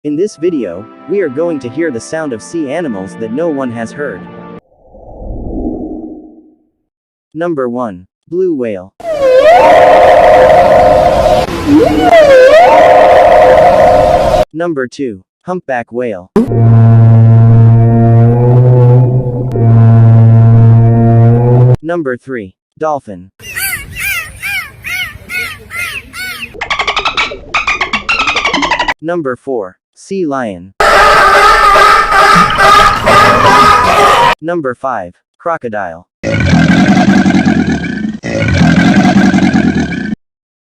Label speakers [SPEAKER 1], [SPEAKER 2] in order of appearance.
[SPEAKER 1] In this video, we are going to hear the sound of sea animals that no one has heard. Number 1. Blue whale. Number 2. Humpback whale. Number 3. Dolphin. Number 4. Sea lion. Number 5. Crocodile.